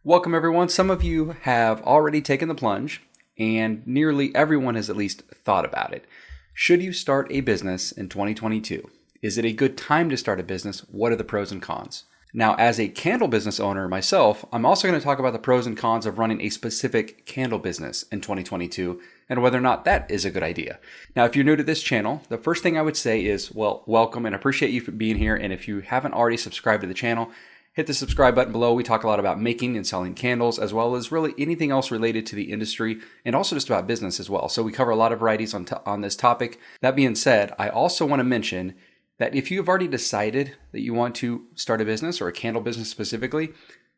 Welcome everyone. Some of you have already taken the plunge and nearly everyone has at least thought about it. Should you start a business in 2022? Is it a good time to start a business? What are the pros and cons? Now, as a candle business owner myself, I'm also going to talk about the pros and cons of running a specific candle business in 2022 and whether or not that is a good idea. Now, if you're new to this channel, the first thing I would say is, welcome and appreciate you for being here. And if you haven't already subscribed to the channel, hit the subscribe button below. We talk a lot about making and selling candles, as well as really anything else related to the industry and also just about business as well. So we cover a lot of varieties on this topic. That being said, I also want to mention that if you have already decided that you want to start a business or a candle business specifically,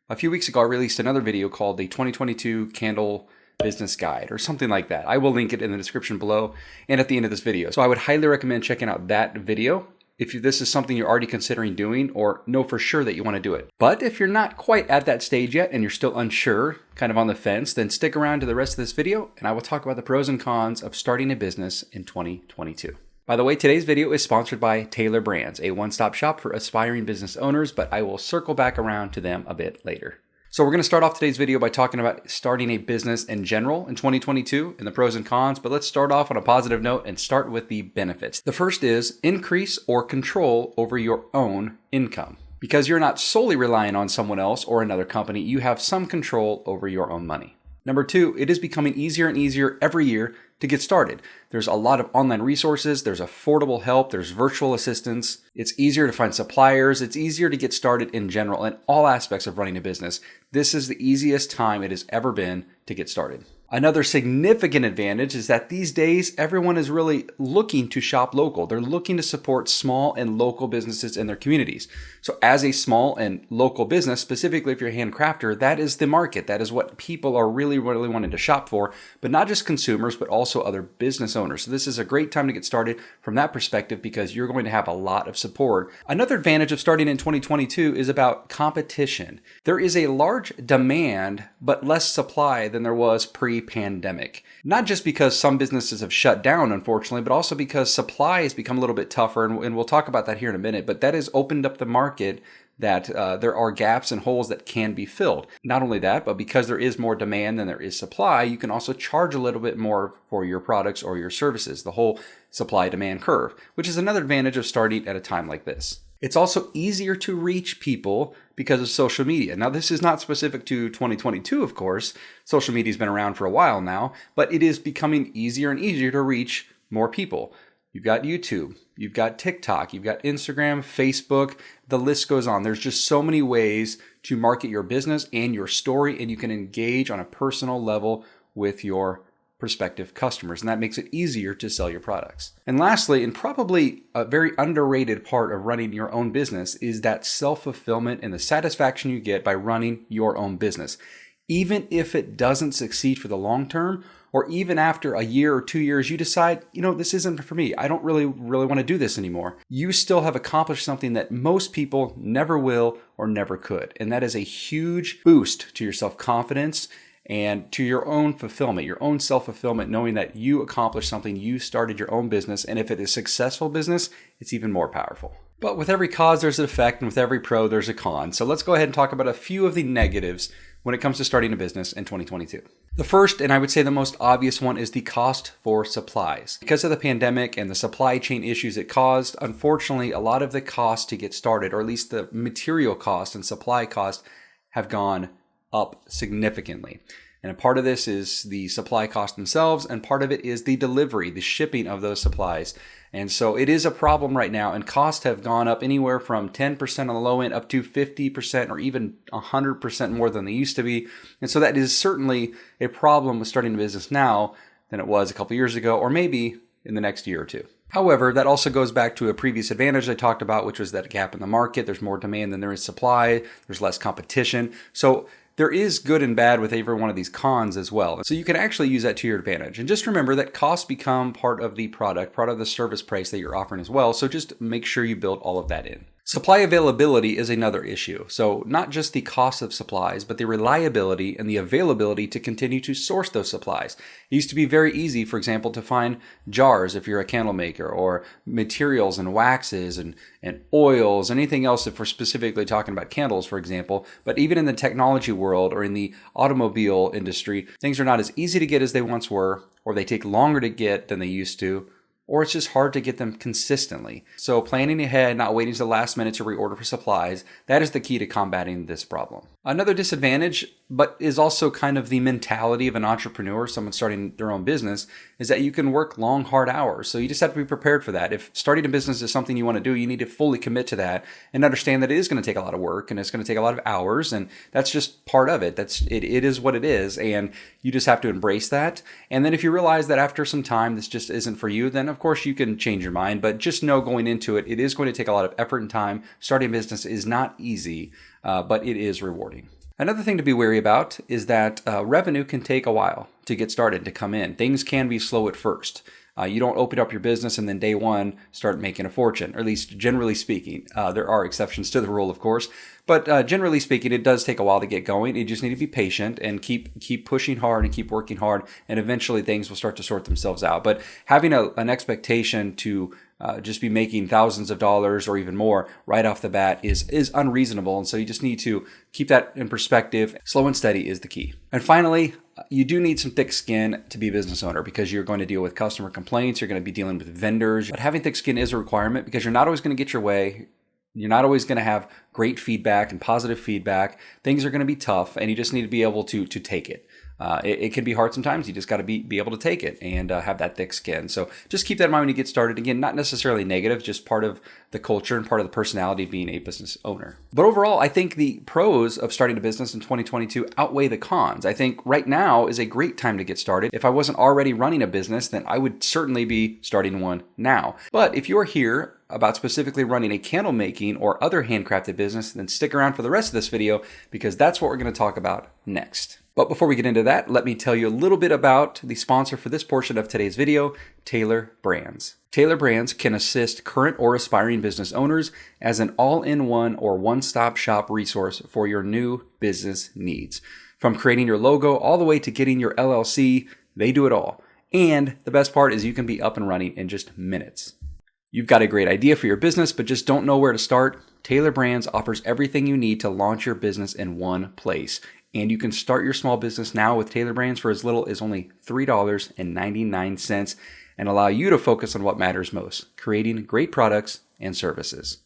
a few weeks ago I released another video called the 2022 Candle Business Guide or something like that. I will link it in the description below and at the end of this video. So I would highly recommend checking out that video if this is something you're already considering doing or know for sure that you want to do it. But if you're not quite at that stage yet and you're still unsure, kind of on the fence, then stick around to the rest of this video and I will talk about the pros and cons of starting a business in 2022. By the way, today's video is sponsored by Taylor Brands, a one-stop shop for aspiring business owners, but I will circle back around to them a bit later. So we're going to start off today's video by talking about starting a business in general in 2022 and the pros and cons, but let's start off on a positive note and start with the benefits. The first is increase or control over your own income. Because you're not solely relying on someone else or another company, you have some control over your own money. Number two, it is becoming easier and easier every year to get started. There's a lot of online resources, there's affordable help, there's virtual assistance. It's easier to find suppliers, it's easier to get started in general in all aspects of running a business. This is the easiest time it has ever been to get started. Another significant advantage is that these days, everyone is really looking to shop local. They're looking to support small and local businesses in their communities. So as a small and local business, specifically if you're a handcrafter, that is the market. That is what people are really wanting to shop for, but not just consumers, but also other business owners. So this is a great time to get started from that perspective because you're going to have a lot of support. Another advantage of starting in 2022 is about competition. There is a large demand, but less supply than there was pre-pandemic. Not just because some businesses have shut down, unfortunately, but also because supply has become a little bit tougher, and we'll talk about that here in a minute, but that has opened up the market that there are gaps and holes that can be filled. Not only that, but because there is more demand than there is supply, you can also charge a little bit more for your products or your services, the whole supply-demand curve, which is another advantage of starting at a time like this. It's also easier to reach people because of social media. Now, this is not specific to 2022, of course. Social media has been around for a while now, but it is becoming easier and easier to reach more people. You've got YouTube, you've got TikTok, you've got Instagram, Facebook, the list goes on. There's just so many ways to market your business and your story, and you can engage on a personal level with your prospective customers, and that makes it easier to sell your products. And lastly, and probably a very underrated part of running your own business, is that self-fulfillment and the satisfaction you get by running your own business. Even if it doesn't succeed for the long term, or even after a year or 2 years, you decide, this isn't for me. I don't really want to do this anymore. You still have accomplished something that most people never will or never could. And that is a huge boost to your self-confidence and to your own fulfillment, your own self-fulfillment, knowing that you accomplished something, you started your own business, and if it is a successful business, it's even more powerful. But with every cause, there's an effect, and with every pro, there's a con. So let's go ahead and talk about a few of the negatives when it comes to starting a business in 2022. The first, and I would say the most obvious one, is the cost for supplies. Because of the pandemic and the supply chain issues it caused, unfortunately, a lot of the cost to get started, or at least the material cost and supply cost, have gone up significantly. And a part of this is the supply costs themselves, and part of it is the delivery, the shipping of those supplies. And so it is a problem right now, and costs have gone up anywhere from 10% on the low end up to 50% or even 100% more than they used to be. And so that is certainly a problem with starting a business now than it was a couple years ago, or maybe in the next year or two. However, that also goes back to a previous advantage I talked about, which was that gap in the market. There's more demand than there is supply. There's less competition. So there is good and bad with every one of these cons as well. So you can actually use that to your advantage. And just remember that costs become part of the product, part of the service price that you're offering as well. So just make sure you build all of that in. Supply availability is another issue. So not just the cost of supplies, but the reliability and the availability to continue to source those supplies. It used to be very easy, for example, to find jars if you're a candle maker, or materials and waxes and oils, anything else if we're specifically talking about candles, for example. But even in the technology world or in the automobile industry, things are not as easy to get as they once were, or they take longer to get than they used to, or it's just hard to get them consistently. So planning ahead, not waiting to the last minute to reorder for supplies, that is the key to combating this problem. Another disadvantage, but is also kind of the mentality of an entrepreneur, someone starting their own business, is that you can work long, hard hours. So you just have to be prepared for that. If starting a business is something you want to do, you need to fully commit to that and understand that it is going to take a lot of work and it's going to take a lot of hours, and that's just part of it. It is what it is, and you just have to embrace that. And then if you realize that after some time this just isn't for you, then of course you can change your mind, but just know going into it, it is going to take a lot of effort and time. Starting a business is not easy, but it is rewarding. Another thing to be wary about is that revenue can take a while to get started, to come in. Things can be slow at first. You don't open up your business and then day one start making a fortune, or at least generally speaking. There are exceptions to the rule, of course, but generally speaking, it does take a while to get going. You just need to be patient and keep pushing hard and keep working hard, and eventually things will start to sort themselves out. But having an expectation to just be making thousands of dollars or even more right off the bat is unreasonable. And so you just need to keep that in perspective. Slow and steady is the key. And finally, you do need some thick skin to be a business owner, because you're going to deal with customer complaints. You're going to be dealing with vendors. But having thick skin is a requirement, because you're not always going to get your way. You're not always going to have great feedback and positive feedback. Things are going to be tough, and you just need to be able to take it. It can be hard sometimes. You just got to be able to take it and have that thick skin. So just keep that in mind when you get started. Again, not necessarily negative, just part of the culture and part of the personality of being a business owner. But overall, I think the pros of starting a business in 2022 outweigh the cons. I think right now is a great time to get started. If I wasn't already running a business, then I would certainly be starting one now. But if you are here about specifically running a candle making or other handcrafted business, then stick around for the rest of this video, because that's what we're going to talk about next. But before we get into that, let me tell you a little bit about the sponsor for this portion of today's video, Taylor Brands. Taylor Brands can assist current or aspiring business owners as an all-in-one or one-stop shop resource for your new business needs. From creating your logo all the way to getting your LLC, they do it all. And the best part is you can be up and running in just minutes. You've got a great idea for your business, but just don't know where to start? Taylor Brands offers everything you need to launch your business in one place. And you can start your small business now with Taylor Brands for as little as only $3.99 and allow you to focus on what matters most, creating great products and services.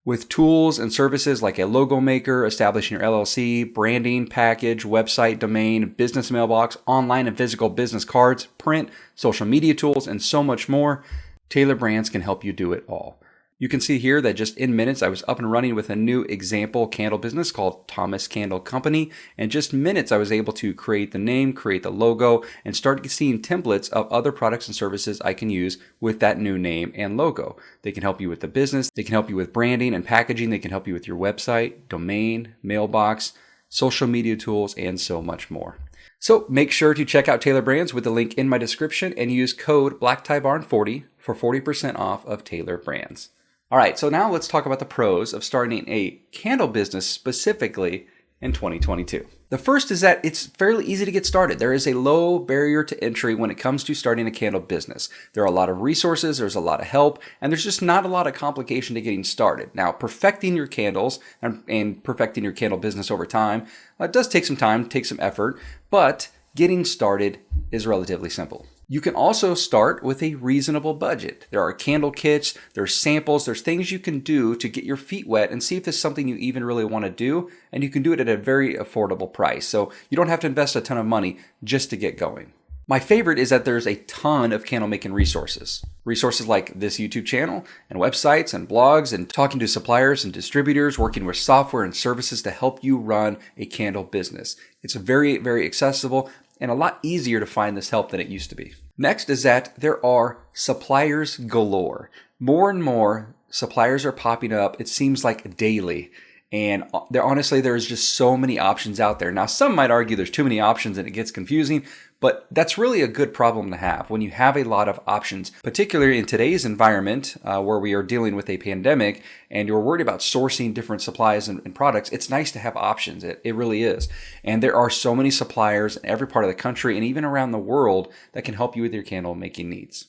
With tools and services like a logo maker, establishing your LLC, branding, package, website, domain, business mailbox, online and physical business cards, print, social media tools, and so much more, Taylor Brands can help you do it all. You can see here that just in minutes, I was up and running with a new example candle business called Thomas Candle Company. In just minutes, I was able to create the name, create the logo, and start seeing templates of other products and services I can use with that new name and logo. They can help you with the business. They can help you with branding and packaging. They can help you with your website, domain, mailbox, social media tools, and so much more. So make sure to check out Taylor Brands with the link in my description and use code BlackTieBarn40 for 40% off of Taylor Brands. All right, so now let's talk about the pros of starting a candle business specifically in 2022. The first is that it's fairly easy to get started. There is a low barrier to entry when it comes to starting a candle business. There are a lot of resources, there's a lot of help, and there's just not a lot of complication to getting started. Now, perfecting your candles and perfecting your candle business over time, it does take some time, take some effort, but getting started is relatively simple. You can also start with a reasonable budget. There are candle kits, there's samples, there's things you can do to get your feet wet and see if it's something you even really want to do, and you can do it at a very affordable price. So you don't have to invest a ton of money just to get going. My favorite is that there's a ton of candle making resources. Resources like this YouTube channel and websites and blogs and talking to suppliers and distributors, working with software and services to help you run a candle business. It's very, very accessible and a lot easier to find this help than it used to be. Next is that there are suppliers galore. More and more suppliers are popping up, it seems like daily. And there's just so many options out there. Now, some might argue there's too many options and it gets confusing, but that's really a good problem to have when you have a lot of options, particularly in today's environment where we are dealing with a pandemic and you're worried about sourcing different supplies and products. It's nice to have options. It really is. And there are so many suppliers in every part of the country and even around the world that can help you with your candle making needs.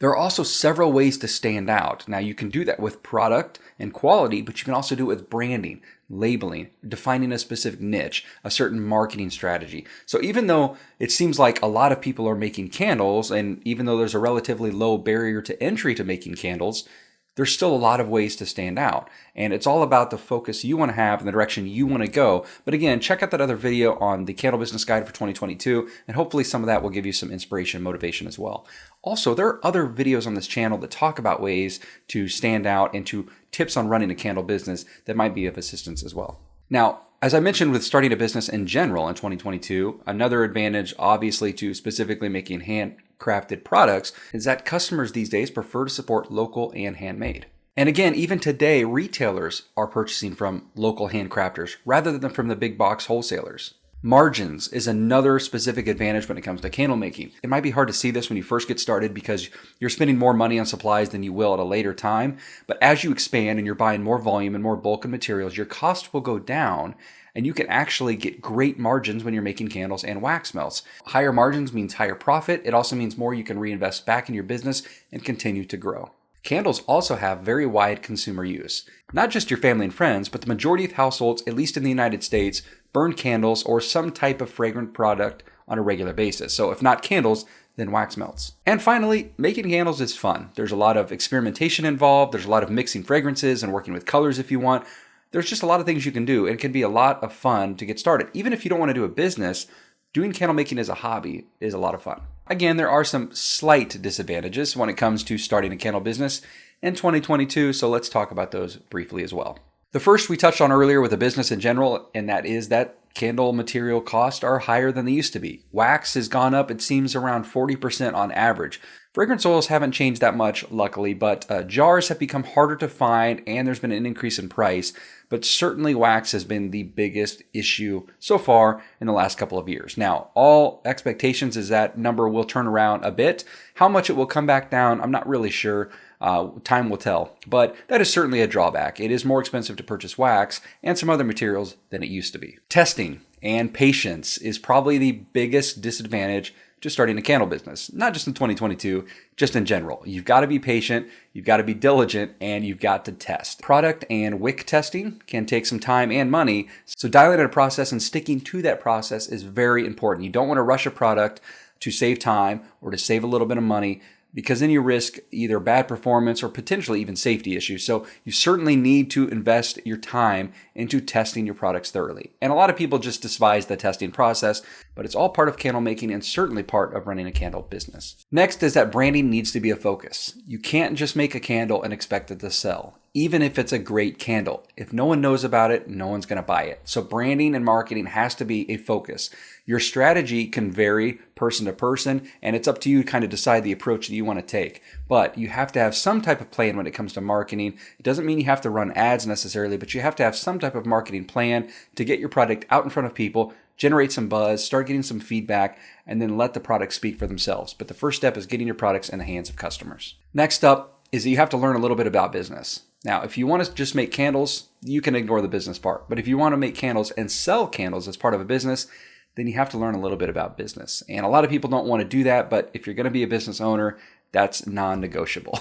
There are also several ways to stand out. Now, you can do that with product and quality, but you can also do it with branding, labeling, defining a specific niche, a certain marketing strategy. So even though it seems like a lot of people are making candles, and even though there's a relatively low barrier to entry to making candles, there's still a lot of ways to stand out. And it's all about the focus you want to have and the direction you want to go. But again, check out that other video on the Candle Business Guide for 2022, and hopefully some of that will give you some inspiration and motivation as well. Also, there are other videos on this channel that talk about ways to stand out and to tips on running a candle business that might be of assistance as well. Now, as I mentioned with starting a business in general in 2022, another advantage obviously to specifically making handcrafted products is that customers these days prefer to support local and handmade. And again, even today, retailers are purchasing from local handcrafters rather than from the big box wholesalers. Margins is another specific advantage when it comes to candle making. It might be hard to see this when you first get started because you're spending more money on supplies than you will at a later time. But as you expand and you're buying more volume and more bulk of materials, your cost will go down and you can actually get great margins when you're making candles and wax melts. Higher margins means higher profit. It also means more you can reinvest back in your business and continue to grow. Candles also have very wide consumer use. Not just your family and friends, but the majority of households, at least in the United States, burn candles or some type of fragrant product on a regular basis. So if not candles, then wax melts. And finally, making candles is fun. There's a lot of experimentation involved. There's a lot of mixing fragrances and working with colors if you want. There's just a lot of things you can do, and it can be a lot of fun to get started. Even if you don't want to do a business, doing candle making as a hobby is a lot of fun. Again, there are some slight disadvantages when it comes to starting a candle business in 2022, so let's talk about those briefly as well. The first we touched on earlier with a business in general, and that is that candle material costs are higher than they used to be. Wax has gone up, it seems, around 40% on average. Fragrance oils haven't changed that much, luckily, but jars have become harder to find and there's been an increase in price. But certainly wax has been the biggest issue so far in the last couple of years. Now, all expectations is that number will turn around a bit. How much it will come back down, I'm not really sure. Time will tell. But that is certainly a drawback. It is more expensive to purchase wax and some other materials than it used to be. Testing and patience is probably the biggest disadvantage to starting a candle business, not just in 2022, just in general. You've got to be patient, you've got to be diligent, and you've got to test. Product and wick testing can take some time and money, so dialing in a process and sticking to that process is very important. You don't want to rush a product to save time or to save a little bit of money, because then you risk either bad performance or potentially even safety issues. So you certainly need to invest your time into testing your products thoroughly. And a lot of people just despise the testing process, but it's all part of candle making and certainly part of running a candle business. Next is that branding needs to be a focus. You can't just make a candle and expect it to sell, even if it's a great candle. If no one knows about it, no one's going to buy it. So branding and marketing has to be a focus. Your strategy can vary person to person, and it's up to you to kind of decide the approach that you want to take. But you have to have some type of plan when it comes to marketing. It doesn't mean you have to run ads necessarily, but you have to have some type of marketing plan to get your product out in front of people, generate some buzz, start getting some feedback, and then let the products speak for themselves. But the first step is getting your products in the hands of customers. Next up is that you have to learn a little bit about business. Now, if you want to just make candles, you can ignore the business part. But if you want to make candles and sell candles as part of a business, then you have to learn a little bit about business. And a lot of people don't want to do that, but if you're going to be a business owner, that's non-negotiable.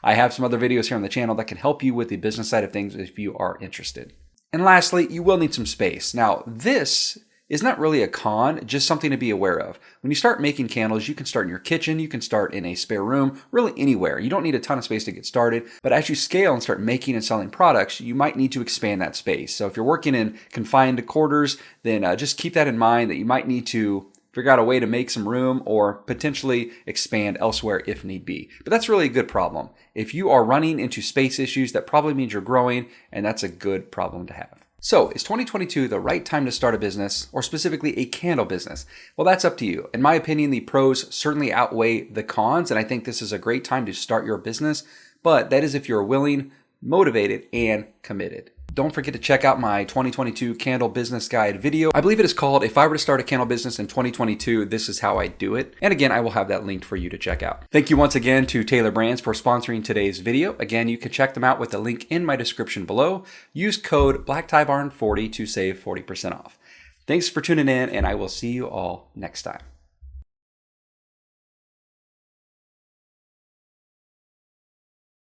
I have some other videos here on the channel that can help you with the business side of things if you are interested. And lastly, you will need some space. Now, this is not really a con, just something to be aware of. When you start making candles, you can start in your kitchen, you can start in a spare room, really anywhere. You don't need a ton of space to get started, but as you scale and start making and selling products, you might need to expand that space. So if you're working in confined quarters, then just keep that in mind that you might need to figure out a way to make some room or potentially expand elsewhere if need be. But that's really a good problem. If you are running into space issues, that probably means you're growing, and that's a good problem to have. So, is 2022 the right time to start a business, or specifically a candle business? Well, that's up to you. In my opinion, the pros certainly outweigh the cons, and I think this is a great time to start your business, but that is if you're willing, motivated, and committed. Don't forget to check out my 2022 candle business guide video. I believe it is called If I Were to Start a Candle Business in 2022, This Is How I Do It. And again, I will have that linked for you to check out. Thank you once again to Taylor Brands for sponsoring today's video. Again, you can check them out with the link in my description below. Use code BlackTieBarn40 to save 40% off. Thanks for tuning in, and I will see you all next time.